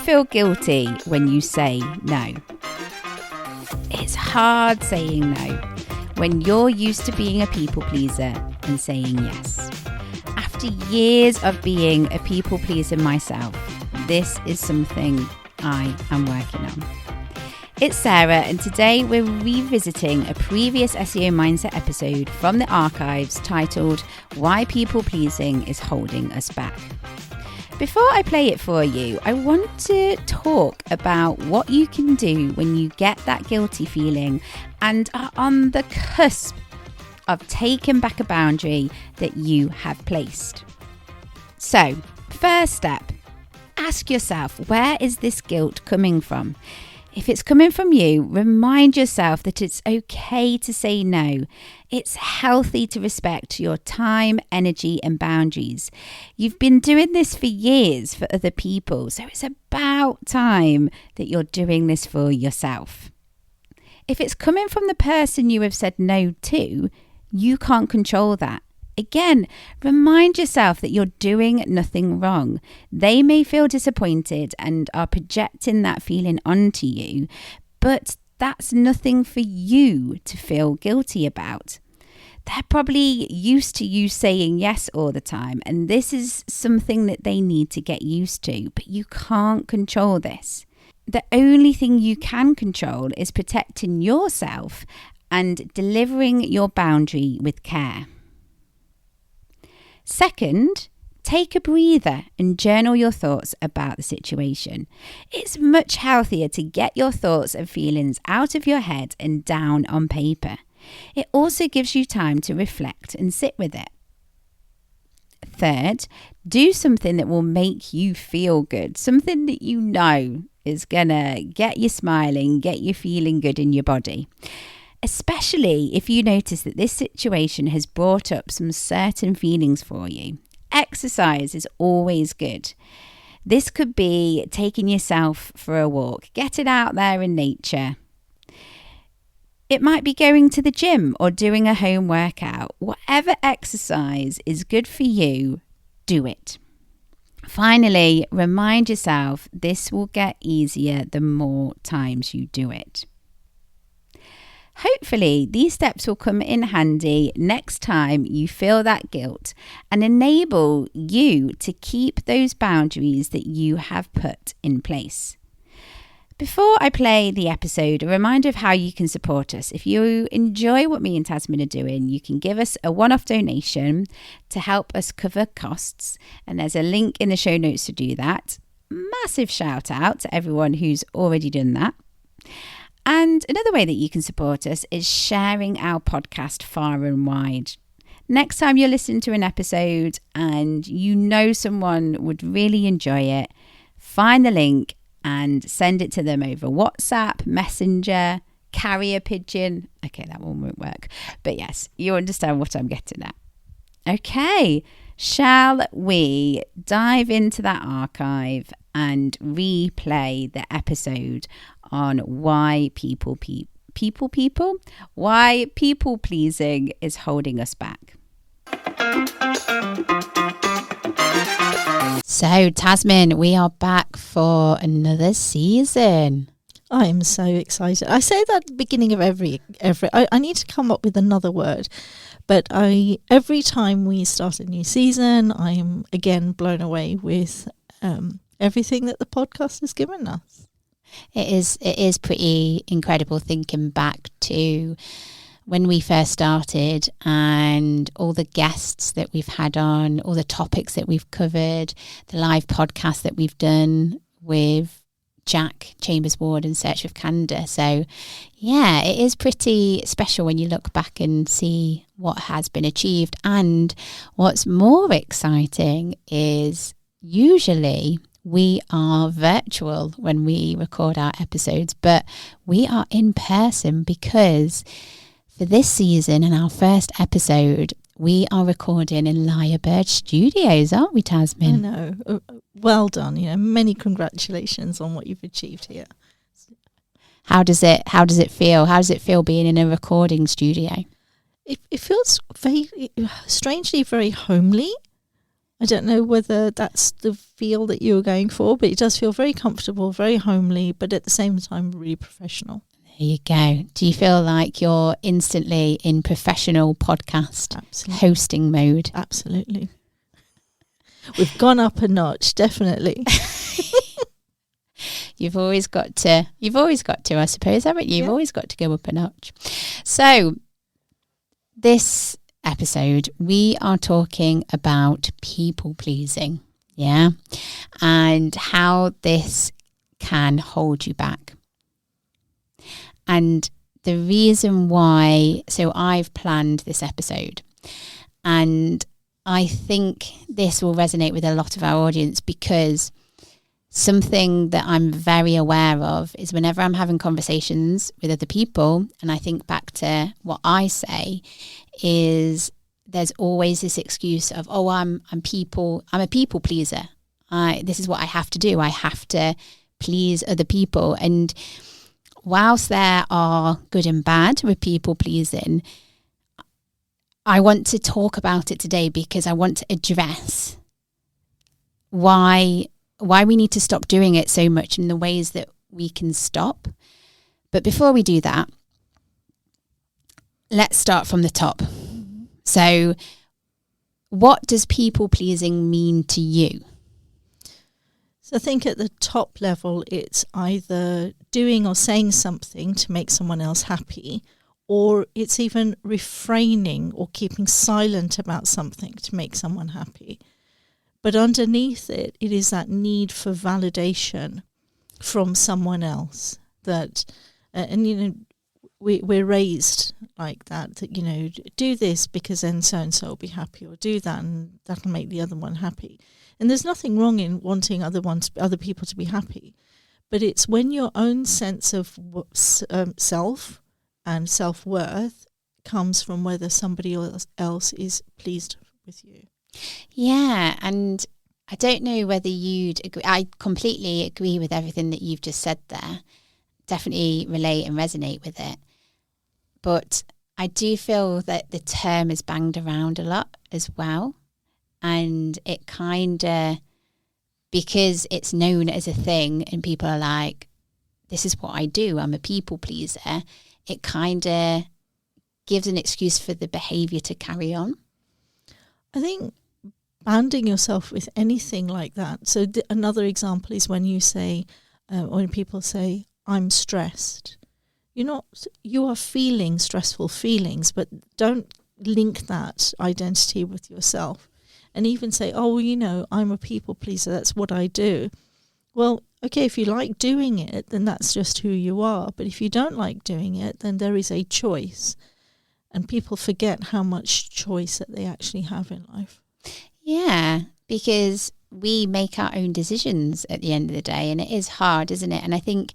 feel guilty when you say no? It's hard saying no when you're used to being a people pleaser and saying yes. After years of being a people pleaser myself, this is something I am working on. It's Sarah, and today we're revisiting a previous SEO Mindset episode from the archives titled Why People Pleasing is Holding Us Back. Before I play it for you, I want to talk about what you can do when you get that guilty feeling and are on the cusp of taking back a boundary that you have placed. So, first step, ask yourself, where is this guilt coming from? If it's coming from you, remind yourself that it's okay to say no. It's healthy to respect your time, energy, and boundaries. You've been doing this for years for other people, so it's about time that you're doing this for yourself. If it's coming from the person you have said no to, you can't control that. Again, remind yourself that you're doing nothing wrong. They may feel disappointed and are projecting that feeling onto you, but that's nothing for you to feel guilty about. They're probably used to you saying yes all the time, and this is something that they need to get used to, but you can't control this. The only thing you can control is protecting yourself and delivering your boundary with care. Second, take a breather and journal your thoughts about the situation. It's much healthier to get your thoughts and feelings out of your head and down on paper. It also gives you time to reflect and sit with it. Third, do something that will make you feel good, something that you know is gonna get you smiling, get you feeling good in your body. Especially if you notice that this situation has brought up some certain feelings for you. Exercise is always good. This could be taking yourself for a walk, get it out there in nature. It might be going to the gym or doing a home workout. Whatever exercise is good for you, do it. Finally, remind yourself this will get easier the more times you do it. Hopefully, these steps will come in handy next time you feel that guilt and enable you to keep those boundaries that you have put in place. Before I play the episode, a reminder of how you can support us. If you enjoy what me and Tasmin are doing, you can give us a one-off donation to help us cover costs. And there's a link in the show notes to do that. Massive shout out to everyone who's already done that. And another way that you can support us is sharing our podcast far and wide. Next time you're listening to an episode and you know someone would really enjoy it, find the link and send it to them over WhatsApp, Messenger, carrier pigeon. Okay, that one won't work. But yes, you understand what I'm getting at. Okay, shall we dive into that archive and replay the episode on why why people pleasing is holding us back. So, Tasmin, we are back for another season. I'm so excited. I say that at the beginning of every I need to come up with another word, but every time we start a new season, I'm again blown away with everything that the podcast has given us. It is pretty incredible thinking back to when we first started and all the guests that we've had on, all the topics that we've covered, the live podcast that we've done with Jack Chambers-Ward and Search with Candour. So yeah, it is pretty special when you look back and see what has been achieved. And what's more exciting is usually we are virtual when we record our episodes, but we are in person because for this season and our first episode, we are recording in Lyrebird Studios, aren't we, Tasmin? I know. Well done. Many congratulations on what you've achieved here. How does it feel? How does it feel being in a recording studio? It feels very strangely very homely. I don't know whether that's the feel that you're going for, but it does feel very comfortable, very homely, but at the same time really professional. There you go. Do you feel like you're instantly in professional podcast hosting mode? Absolutely. We've gone up a notch, definitely. You've always got to, I suppose, haven't you? You've always got to go up a notch. So this episode, we are talking about people pleasing, and how this can hold you back. And the reason why, so I've planned this episode, and I think this will resonate with a lot of our audience, because something that I'm very aware of is whenever I'm having conversations with other people, and I think back to what I say, is there's always this excuse of, oh, I'm a people pleaser. This is what I have to do. I have to please other people. And whilst there are good and bad with people pleasing, I want to talk about it today because I want to address why we need to stop doing it so much and the ways that we can stop. But before we do that, let's start from the top. So what does people pleasing mean to you? So I think at the top level, it's either doing or saying something to make someone else happy, or it's even refraining or keeping silent about something to make someone happy. But underneath it, it is that need for validation from someone else. That, we're raised like that, do this because then so-and-so will be happy, or do that and that'll make the other one happy. And there's nothing wrong in wanting other people to be happy. But it's when your own sense of self and self-worth comes from whether somebody else is pleased with you. Yeah, and I don't know whether you'd agree. I completely agree with everything that you've just said there. Definitely relate and resonate with it. But I do feel that the term is banged around a lot as well. And it kind of, because it's known as a thing and people are like, this is what I do, I'm a people pleaser, it kind of gives an excuse for the behaviour to carry on. I think banding yourself with anything like that. So another example is when you say, when people say, I'm stressed. You are feeling stressful feelings, but don't link that identity with yourself. And even say, oh, I'm a people pleaser, that's what I do. Well, okay, if you like doing it, then that's just who you are. But if you don't like doing it, then there is a choice. And people forget how much choice that they actually have in life. Yeah, because we make our own decisions at the end of the day, and it is hard, isn't it? And I think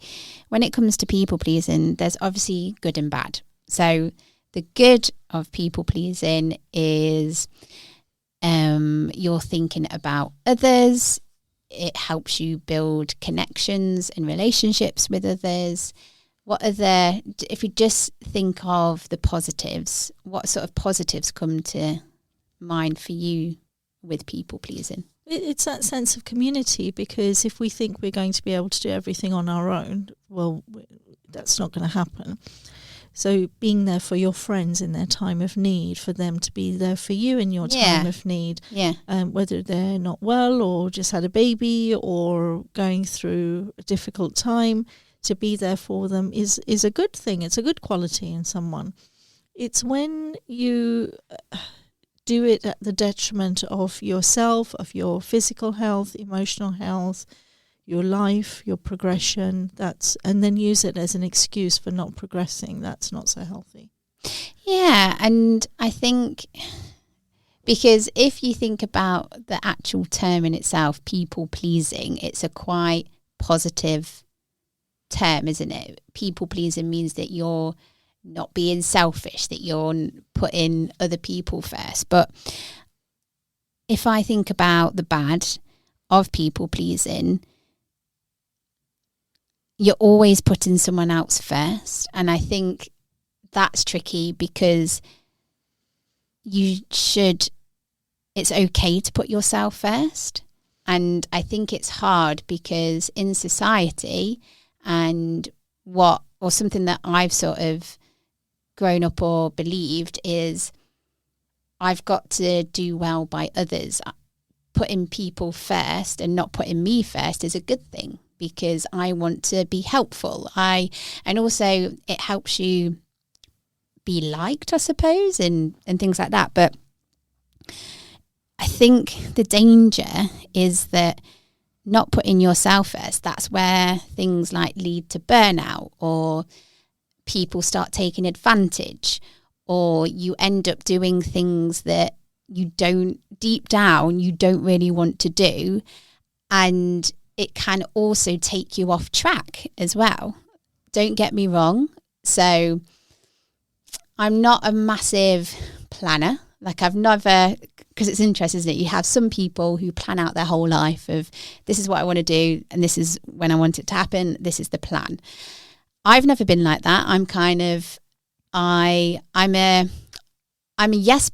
when it comes to people pleasing, there's obviously good and bad. So the good of people pleasing is you're thinking about others. It helps you build connections and relationships with others. If you just think of the positives, what sort of positives come to mind for you with people pleasing? It's that sense of community, because if we think we're going to be able to do everything on our own, well, that's not going to happen. So being there for your friends in their time of need, for them to be there for you in your time of need, whether they're not well or just had a baby or going through a difficult time, to be there for them is a good thing. It's a good quality in someone. It's when you do it at the detriment of yourself, of your physical health, emotional health, your life, your progression, and then use it as an excuse for not progressing. That's not so healthy. Yeah, and I think, because if you think about the actual term in itself, people pleasing, it's a quite positive term, isn't it? People pleasing means that you're not being selfish, that you're putting other people first. But if I think about the bad of people pleasing, you're always putting someone else first. And I think that's tricky, because you should it's okay to put yourself first. And I think it's hard because in society, and something that I've sort of grown up or believed is I've got to do well by others. Putting people first and not putting me first is a good thing because I want to be helpful. And also it helps you be liked, I suppose, and things like that. But I think the danger is that not putting yourself first, that's where things like lead to burnout, or people start taking advantage, or you end up doing things that deep down you don't really want to do, and it can also take you off track as well. Don't get me wrong. So I'm not a massive planner. Like I've never, because it's interesting, isn't it? You have some people who plan out their whole life of this is what I want to do and this is when I want it to happen. This is the plan. I've never been like that. I'm kind of, I'm a yes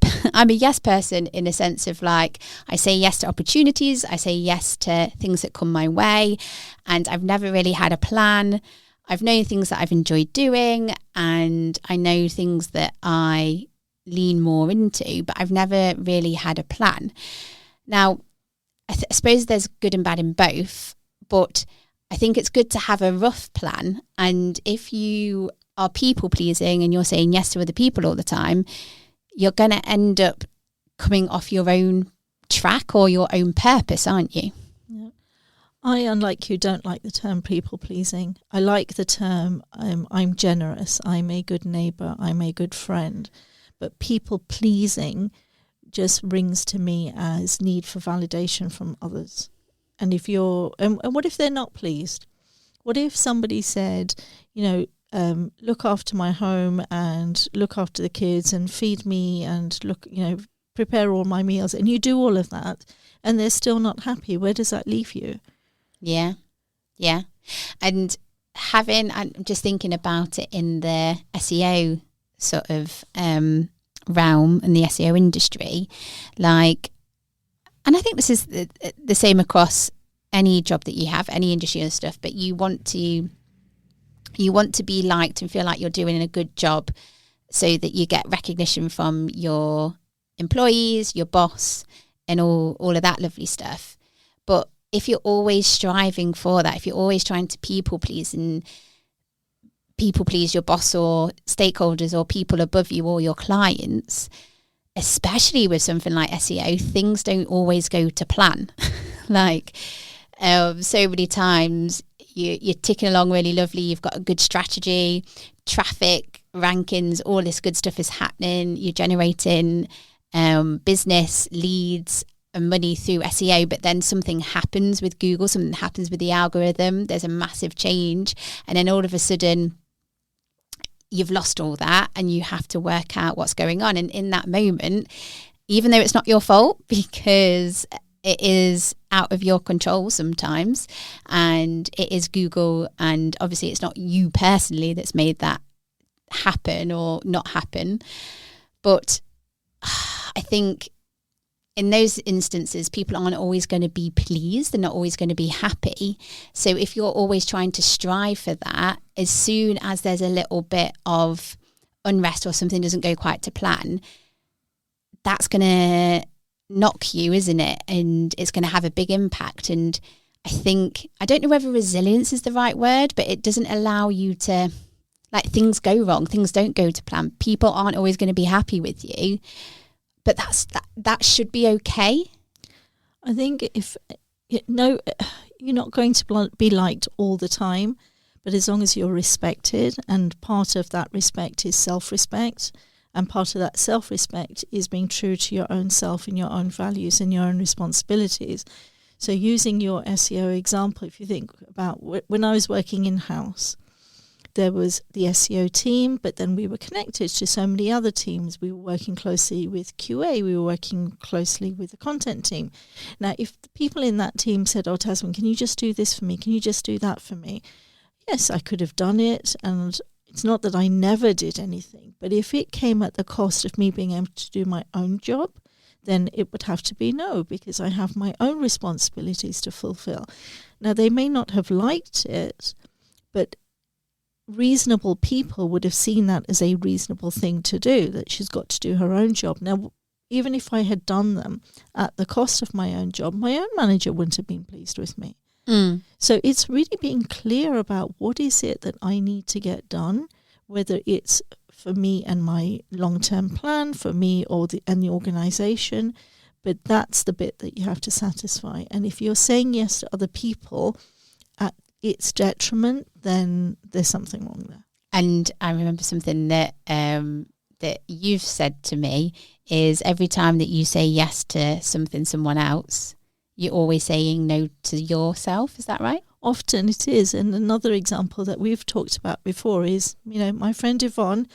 person in a sense of like I say yes to opportunities, I say yes to things that come my way, and I've never really had a plan. I've known things that I've enjoyed doing, and I know things that I lean more into, but I've never really had a plan. Now, I suppose there's good and bad in both, but I think it's good to have a rough plan. And if you are people pleasing and you're saying yes to other people all the time, you're going to end up coming off your own track or your own purpose, aren't you? Yeah. I, unlike you, don't like the term people pleasing. I like the term I'm generous, I'm a good neighbour, I'm a good friend. But people pleasing just rings to me as need for validation from others. And if you're, and what if they're not pleased? What if somebody said, look after my home and look after the kids and feed me and prepare all my meals, and you do all of that and they're still not happy? Where does that leave you? Yeah. And I'm just thinking about it in the SEO sort of realm and the SEO industry, like, and I think this is the same across any job that you have, any industry and stuff, but you want to be liked and feel like you're doing a good job so that you get recognition from your employees, your boss, and all of that lovely stuff. But if you're always striving for that, if you're always trying to people please your boss or stakeholders or people above you or your clients, especially with something like SEO, things don't always go to plan. Like so many times you're ticking along really lovely, you've got a good strategy, traffic, rankings, all this good stuff is happening, you're generating business, leads and money through SEO, but then something happens with Google, something happens with the algorithm, there's a massive change, and then all of a sudden you've lost all that and you have to work out what's going on. And in that moment, even though it's not your fault, because it is out of your control sometimes, and it is Google, and obviously it's not you personally that's made that happen or not happen, but I think in those instances, people aren't always going to be pleased. They're not always going to be happy. So if you're always trying to strive for that, as soon as there's a little bit of unrest or something doesn't go quite to plan, that's going to knock you, isn't it? And it's going to have a big impact. And I don't know whether resilience is the right word, but it doesn't allow you to, like, things go wrong. Things don't go to plan. People aren't always going to be happy with you. But that should be okay. I think you're not going to be liked all the time, but as long as you're respected, and part of that respect is self-respect, and part of that self-respect is being true to your own self and your own values and your own responsibilities. So using your SEO example, if you think about when I was working in-house, there was the SEO team, but then we were connected to so many other teams. We were working closely with QA. We were working closely with the content team. Now, if the people in that team said, "Oh, Tasman, can you just do this for me? Can you just do that for me?" Yes, I could have done it. And it's not that I never did anything. But if it came at the cost of me being able to do my own job, then it would have to be no, because I have my own responsibilities to fulfill. Now, they may not have liked it, but reasonable people would have seen that as a reasonable thing to do, that she's got to do her own job. Now, even if I had done them at the cost of my own job, my own manager wouldn't have been pleased with me. So it's really being clear about what is it that I need to get done, whether it's for me and my long-term plan, for me and the organisation, but that's the bit that you have to satisfy. And if you're saying yes to other people at its detriment, then there's something wrong there. And I remember something that that you've said to me is every time that you say yes to someone else, you're always saying no to yourself. Is that right? Often it is. And another example that we've talked about before is, my friend Yvonne,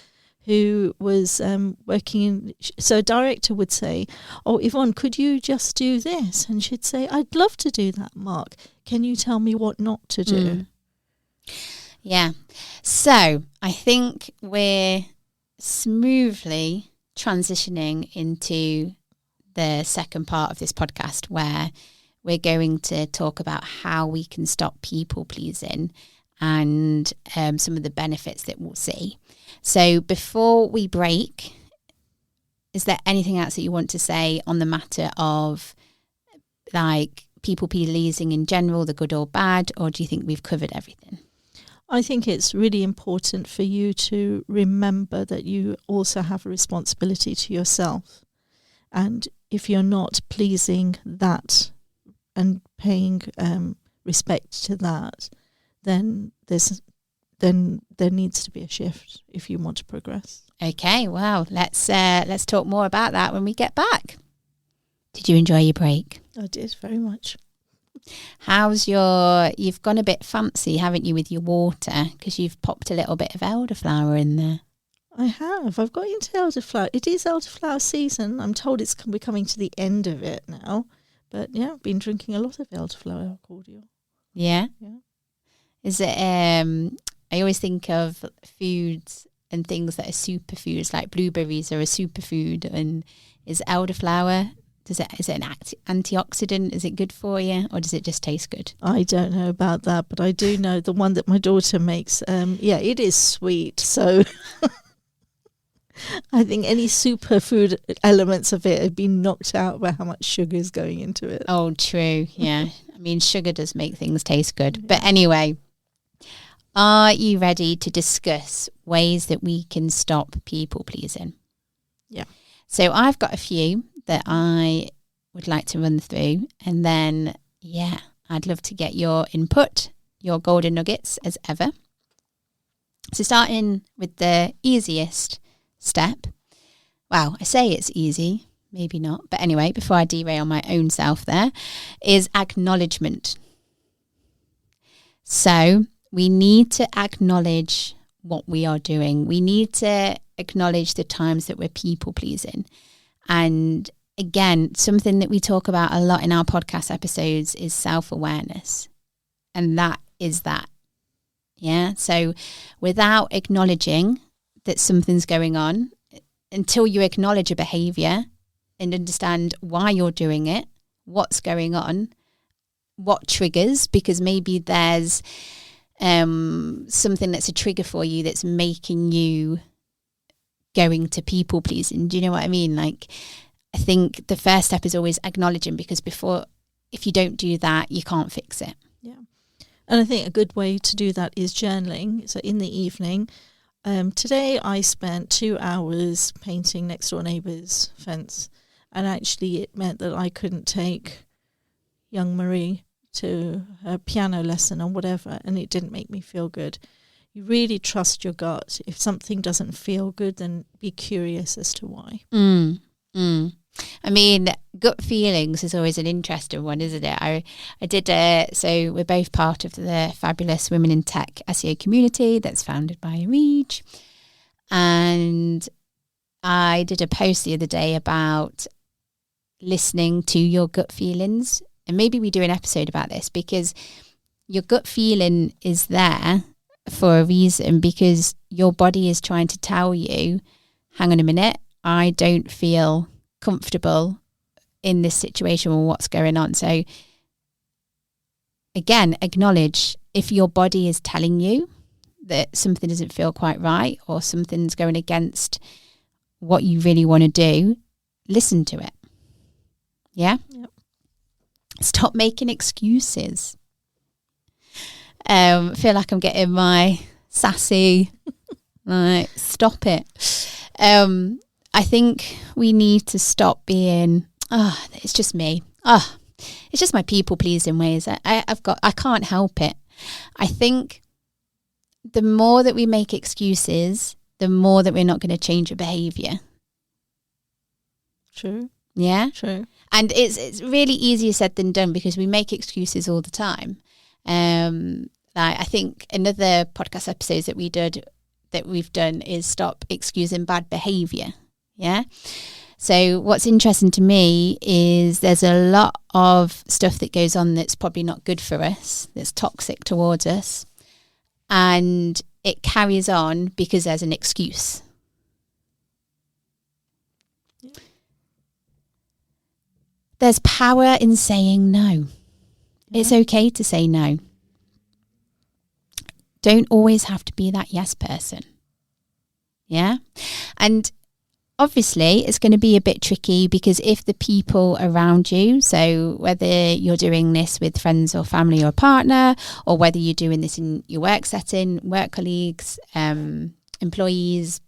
who was working so a director would say, "Oh, Yvonne, could you just do this?" And she'd say, "I'd love to do that, Mark. Can you tell me what not to do?" Yeah. So I think we're smoothly transitioning into the second part of this podcast, where we're going to talk about how we can stop people pleasing and some of the benefits that we'll see. So before we break, is there anything else that you want to say on the matter of like people pleasing in general, the good or bad, or do you think we've covered everything? I think it's really important for you to remember that you also have a responsibility to yourself. And if you're not pleasing that and paying respect to that, then there needs to be a shift if you want to progress. Okay, well, let's talk more about that when we get back. Did you enjoy your break? I did, very much. You've gone a bit fancy, haven't you, with your water, because you've popped a little bit of elderflower in there. I have. I've got into elderflower. It is elderflower season. I'm told we're coming to the end of it now. But yeah, I've been drinking a lot of elderflower cordial. Yeah? Yeah. Is it, I always think of foods and things that are superfoods, like blueberries are a superfood, and is elderflower, is it an antioxidant? Is it good for you, or does it just taste good? I don't know about that, but I do know the one that my daughter makes, it is sweet, so I think any superfood elements of it have been knocked out by how much sugar is going into it. Oh, true, yeah. I mean, sugar does make things taste good. Yeah. But anyway, are you ready to discuss ways that we can stop people pleasing? Yeah. So I've got a few that I would like to run through, and then, I'd love to get your input, your golden nuggets as ever. So starting with the easiest step. Wow, I say it's easy, maybe not. But anyway, before I derail my own self there, is acknowledgement. So we need to acknowledge what we are doing. We need to acknowledge the times that we're people pleasing. And again, something that we talk about a lot in our podcast episodes is self-awareness. And that is that. Yeah. So without acknowledging that something's going on, until you acknowledge a behavior and understand why you're doing it, what's going on, what triggers, because maybe there's something that's a trigger for you that's making you going to people pleasing. Do you know what I mean? Like, I think the first step is always acknowledging, because if you don't do that, you can't fix it. Yeah. And I think a good way to do that is journaling. So in the evening, today I spent 2 hours painting next door neighbour's fence, and actually it meant that I couldn't take young Marie to her piano lesson or whatever, and it didn't make me feel good. You really trust your gut. If something doesn't feel good, then be curious as to why. I mean, gut feelings is always an interesting one, isn't it? I did so we're both part of the fabulous Women in Tech SEO community that's founded by Reej, and I did a post the other day about listening to your gut feelings, and maybe we do an episode about this, because your gut feeling is there for a reason, because your body is trying to tell you, hang on a minute, I don't feel comfortable in this situation or what's going on. So again, acknowledge if your body is telling you that something doesn't feel quite right or something's going against what you really want to do, listen to it. Yeah? Yep. Stop making excuses. Feel like I'm getting my sassy, like, stop it. I think we need to stop being, it's just me. It's just my people pleasing ways. I can't help it. I think the more that we make excuses, the more that we're not going to change your behavior. True. Yeah? True. And it's really easier said than done because we make excuses all the time. Like, I think another podcast episodes that we've done is stop excusing bad behavior. Yeah. So what's interesting to me is there's a lot of stuff that goes on that's probably not good for us, that's toxic towards us. And it carries on because there's an excuse. Yeah. There's power in saying no. Yeah. It's okay to say no. Don't always have to be that yes person. Yeah. And obviously it's going to be a bit tricky because if the people around you, so whether you're doing this with friends or family or partner, or whether you're doing this in your work setting, work colleagues, employees,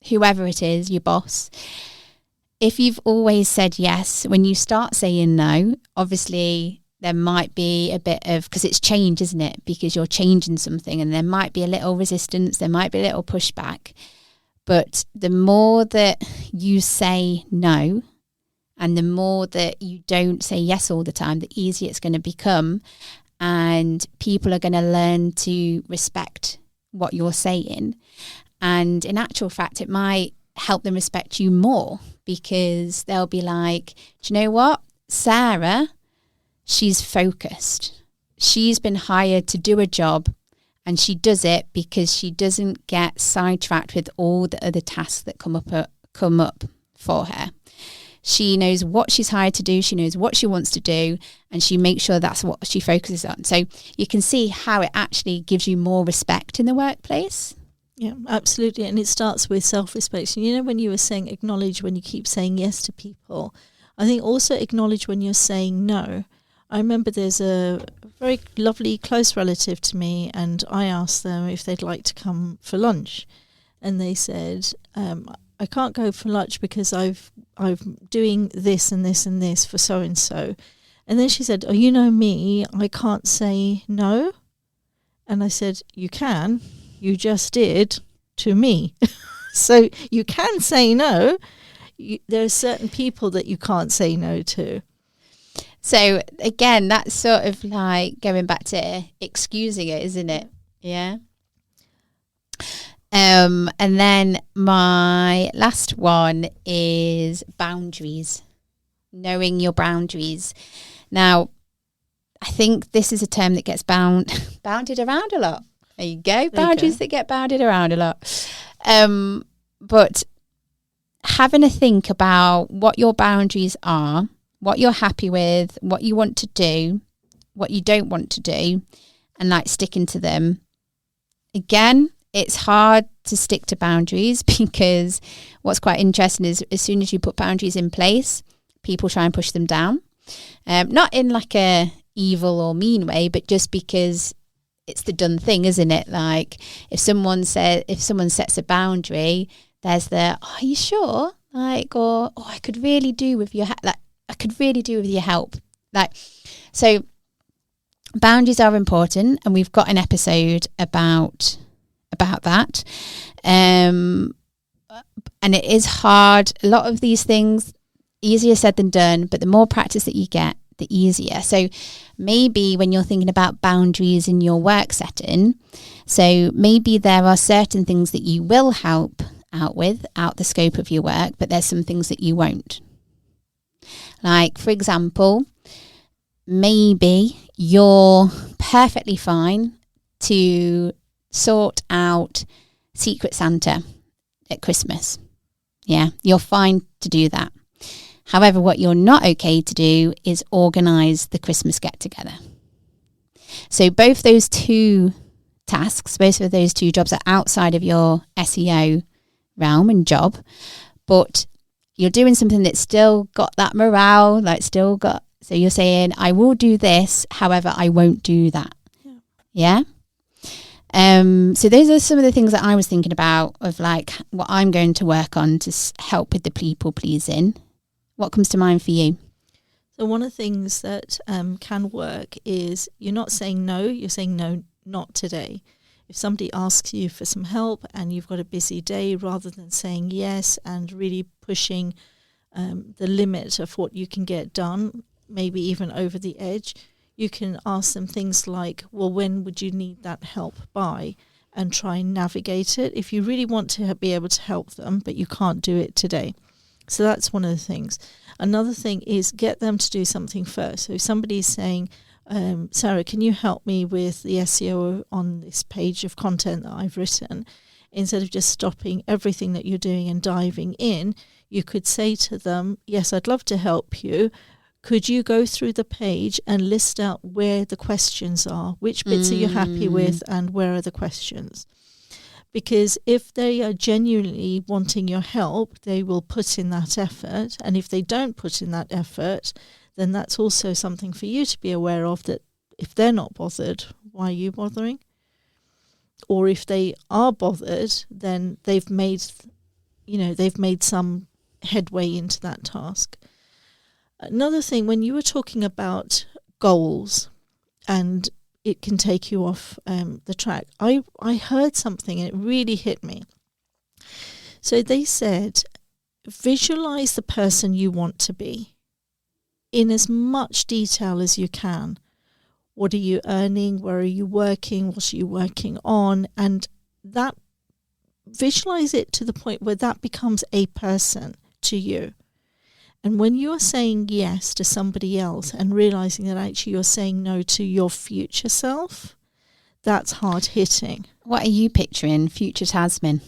whoever it is, your boss, if you've always said yes, when you start saying no, obviously there might be a bit of, because it's change, isn't it? Because you're changing something and there might be a little resistance, there might be a little pushback. But the more that you say no and the more that you don't say yes all the time, the easier it's going to become. And people are going to learn to respect what you're saying. And in actual fact, it might help them respect you more because they'll be like, do you know what? Sarah, she's focused. She's been hired to do a job. And she does it because she doesn't get sidetracked with all the other tasks that come up for her. She knows what she's hired to do. She knows what she wants to do. And she makes sure that's what she focuses on. So you can see how it actually gives you more respect in the workplace. Yeah, absolutely. And it starts with self-respect. And you know, when you were saying acknowledge when you keep saying yes to people, I think also acknowledge when you're saying no. I remember there's a very lovely close relative to me and I asked them if they'd like to come for lunch. And they said, I can't go for lunch because I'm doing this and this and this for so-and-so. And then she said, oh, you know me, I can't say no. And I said, you can, you just did to me. So you can say no. There are certain people that you can't say no to. So again, that's sort of like going back to excusing it, isn't it? Yeah. And then my last one is boundaries, knowing your boundaries. Now, I think this is a term that gets bounded around a lot. There you go. Boundaries that get bounded around a lot. But having a think about what your boundaries are, what you're happy with, what you want to do, what you don't want to do, and like sticking to them. Again, it's hard to stick to boundaries because what's quite interesting is as soon as you put boundaries in place, people try and push them down. Not in like a evil or mean way, but just because it's the done thing, isn't it? Like if someone sets a boundary, there's the, oh, are you sure? Like, or, oh, I could really do with your help. Like, so boundaries are important, and we've got an episode about that. And it is hard. A lot of these things, easier said than done, but the more practice that you get, the easier. So maybe when you're thinking about boundaries in your work setting, so maybe there are certain things that you will help out the scope of your work, but there's some things that you won't. Like, for example, maybe you're perfectly fine to sort out Secret Santa at Christmas. Yeah, you're fine to do that. However, what you're not okay to do is organise the Christmas get-together. So both those two tasks, both of those two jobs are outside of your SEO realm and job, but you're doing something that's still got that morale, so you're saying, I will do this, however, I won't do that. Yeah? So those are some of the things that I was thinking about of like what I'm going to work on to help with the people pleasing. What comes to mind for you? So one of the things that can work is you're not saying no, you're saying no, not today. If somebody asks you for some help and you've got a busy day, rather than saying yes and really pushing the limit of what you can get done, maybe even over the edge, you can ask them things like, well, when would you need that help by? And try and navigate it if you really want to be able to help them, but you can't do it today. So that's one of the things. Another thing is get them to do something first. So if somebody's saying, Sarah, can you help me with the SEO on this page of content that I've written? Instead of just stopping everything that you're doing and diving in, you could say to them, yes, I'd love to help you. Could you go through the page and list out where the questions are? Which bits are you happy with and where are the questions? Because if they are genuinely wanting your help, they will put in that effort. And if they don't put in that effort, then that's also something for you to be aware of, that if they're not bothered, why are you bothering? Or if they are bothered, then they've made some headway into that task. Another thing, when you were talking about goals and it can take you off the track, I heard something and it really hit me. So they said, visualize the person you want to be in as much detail as you can. What are you earning? Where are you working? What are you working on? And that, visualize it to the point where that becomes a person to you. And when you're saying yes to somebody else and realizing that actually you're saying no to your future self, that's hard hitting. What are you picturing, future Tasmin?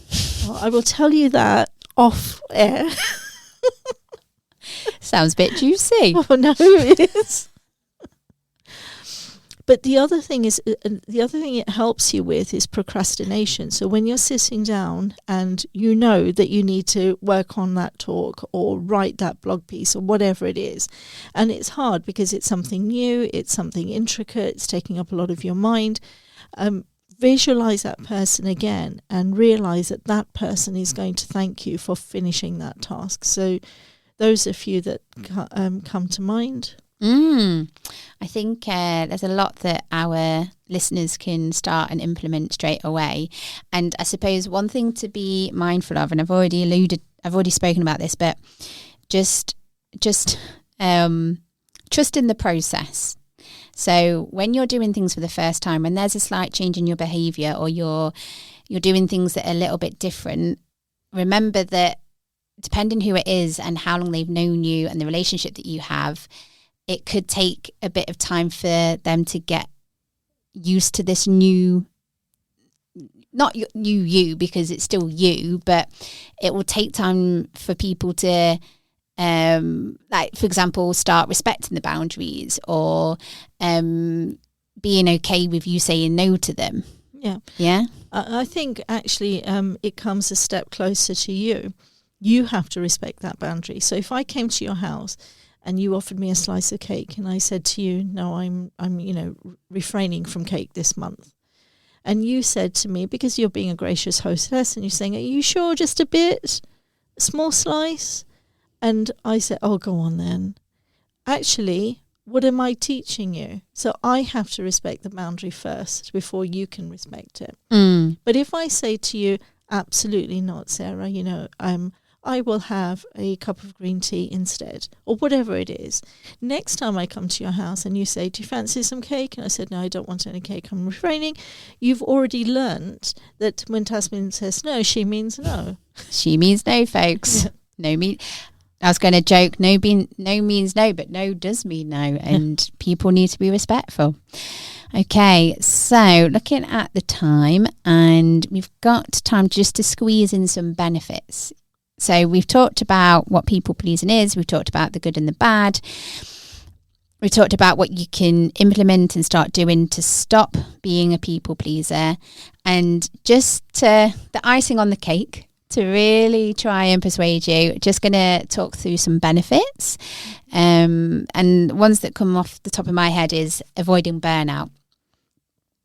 Well, I will tell you that off air. Sounds a bit juicy. Oh, no, it is. But the other thing it helps you with is procrastination. So when you're sitting down and you know that you need to work on that talk or write that blog piece or whatever it is, and it's hard because it's something new, it's something intricate, it's taking up a lot of your mind, visualize that person again and realize that that person is going to thank you for finishing that task. So those are a few that come to mind. I think there's a lot that our listeners can start and implement straight away. And I suppose one thing to be mindful of, and I've already spoken about this, but just trust in the process. So when you're doing things for the first time, when there's a slight change in your behavior or you're doing things that are a little bit different, remember that depending who it is and how long they've known you and the relationship that you have, it could take a bit of time for them to get used to this new, not new you, because it's still you, but it will take time for people to, like, for example, start respecting the boundaries or being okay with you saying no to them. Yeah. Yeah. I think actually it comes a step closer to you. You have to respect that boundary. So if I came to your house and you offered me a slice of cake and I said to you, no, I'm refraining from cake this month. And you said to me, because you're being a gracious hostess and you're saying, are you sure, just a bit, a small slice? And I said, oh, go on then. Actually, what am I teaching you? So I have to respect the boundary first before you can respect it. But if I say to you, absolutely not, Sarah, I will have a cup of green tea instead, or whatever it is. Next time I come to your house and you say, do you fancy some cake? And I said, no, I don't want any cake, I'm refraining. You've already learnt that when Tasmin says no, she means no. She means no, folks. Yeah. No I was going to joke, no means no, but no does mean no, and people need to be respectful. Okay, so looking at the time, and we've got time just to squeeze in some benefits. So we've talked about what people pleasing is. We've talked about the good and the bad. We talked about what you can implement and start doing to stop being a people pleaser. And just the icing on the cake to really try and persuade you, just going to talk through some benefits. And ones that come off the top of my head is avoiding burnout.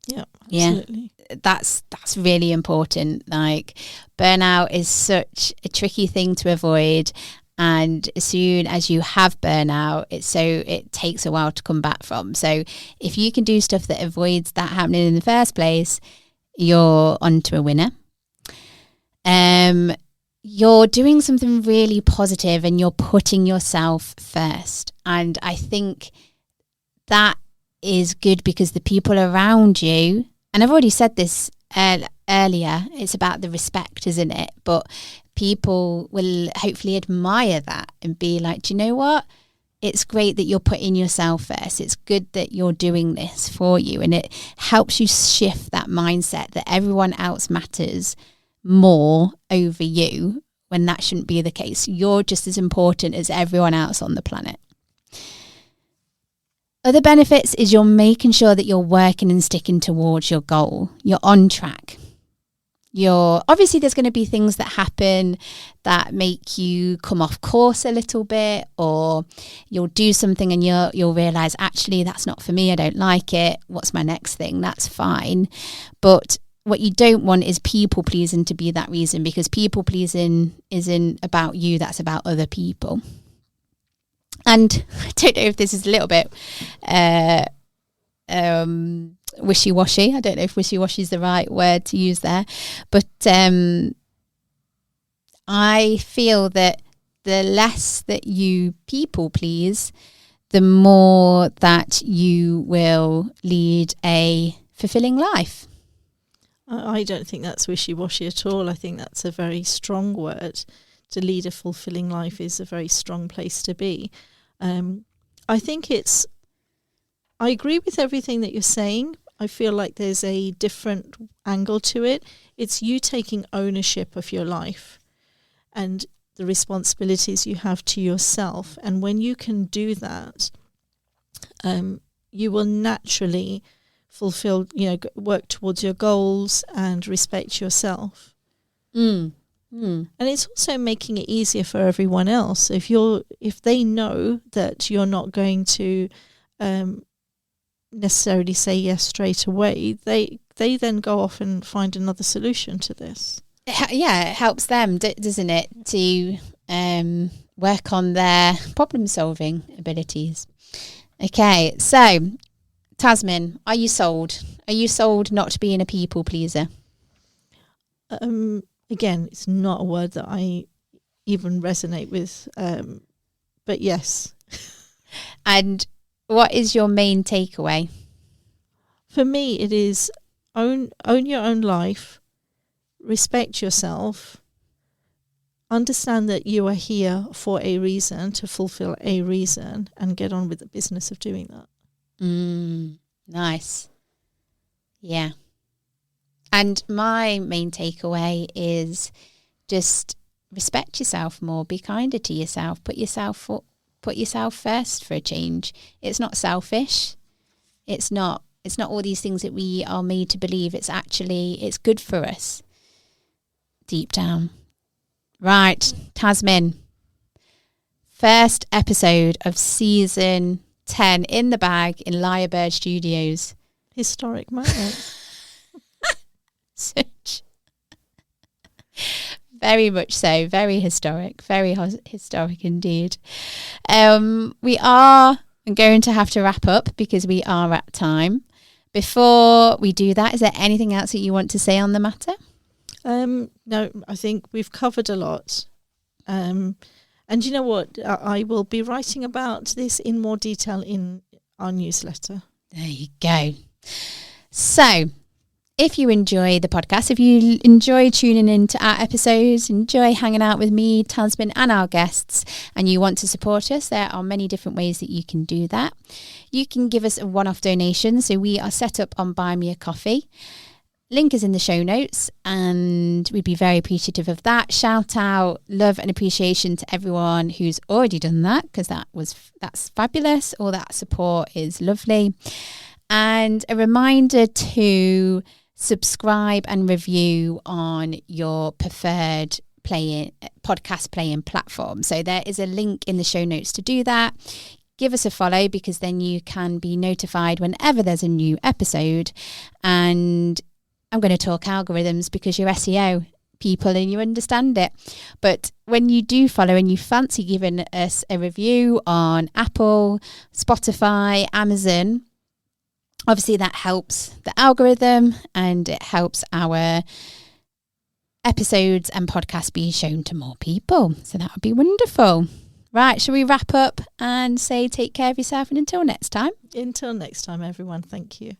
Yeah, absolutely. Yeah, that's really important. Like, burnout is such a tricky thing to avoid. And as soon as you have burnout, it takes a while to come back from. So if you can do stuff that avoids that happening in the first place, you're onto a winner. You're doing something really positive and you're putting yourself first. And I think that is good because the people around you, and I've already said this earlier, it's about the respect, isn't it? But people will hopefully admire that and be like, do you know what? It's great that you're putting yourself first. It's good that you're doing this for you. And it helps you shift that mindset that everyone else matters more over you, when that shouldn't be the case. You're just as important as everyone else on the planet. Other benefits is you're making sure that you're working and sticking towards your goal. You're on track. Obviously there's going to be things that happen that make you come off course a little bit, or you'll do something and you'll realize, actually, that's not for me. I don't like it. What's my next thing? That's fine. But what you don't want is people pleasing to be that reason, because people pleasing isn't about you. That's about other people. And I don't know if this is a little bit wishy-washy. I don't know if wishy-washy is the right word to use there, but I feel that the less that you people please, the more that you will lead a fulfilling life. I don't think that's wishy-washy at all. I think that's a very strong word. To lead a fulfilling life is a very strong place to be. I think I agree with everything that you're saying. I feel like there's a different angle to it. It's you taking ownership of your life and the responsibilities you have to yourself. And when you can do that, you will naturally fulfill, work towards your goals and respect yourself. And it's also making it easier for everyone else. If they know that you're not going to necessarily say yes straight away, they then go off and find another solution to this. It helps them, doesn't it, to work on their problem solving abilities. Okay, so Tasmin, are you sold? Are you sold not being a people pleaser? Again, it's not a word that I even resonate with, but yes. And what is your main takeaway? For me, it is own your own life, respect yourself, understand that you are here for a reason, to fulfill a reason, and get on with the business of doing that. Nice. Yeah. And my main takeaway is just respect yourself more, be kinder to yourself, put yourself first for a change. It's not selfish. It's not all these things that we are made to believe. It's good for us deep down. Right, Tasmin. First episode of season 10 in the bag in Lyrebird Studios. Historic moment. Very much so. Very historic. Very historic indeed. We are going to have to wrap up because we are at time. Before we do that, is there anything else that you want to say on the matter? No, I think we've covered a lot. And you know what? I will be writing about this in more detail in our newsletter. There you go. So, if you enjoy the podcast, if you enjoy tuning into our episodes, enjoy hanging out with me, Tasmin, and our guests, and you want to support us, there are many different ways that you can do that. You can give us a one-off donation. So we are set up on Buy Me a Coffee. Link is in the show notes, and we'd be very appreciative of that. Shout out, love and appreciation to everyone who's already done that, because that's fabulous. All that support is lovely. And a reminder to subscribe and review on your preferred podcast playing platform. So there is a link in the show notes to do that. Give us a follow, because then you can be notified whenever there's a new episode. And I'm going to talk algorithms because you're SEO people and you understand it. But when you do follow and you fancy giving us a review on Apple, Spotify, Amazon, obviously that helps the algorithm and it helps our episodes and podcasts be shown to more people. So that would be wonderful. Right, shall we wrap up and say take care of yourself, and until next time? Until next time, everyone. Thank you.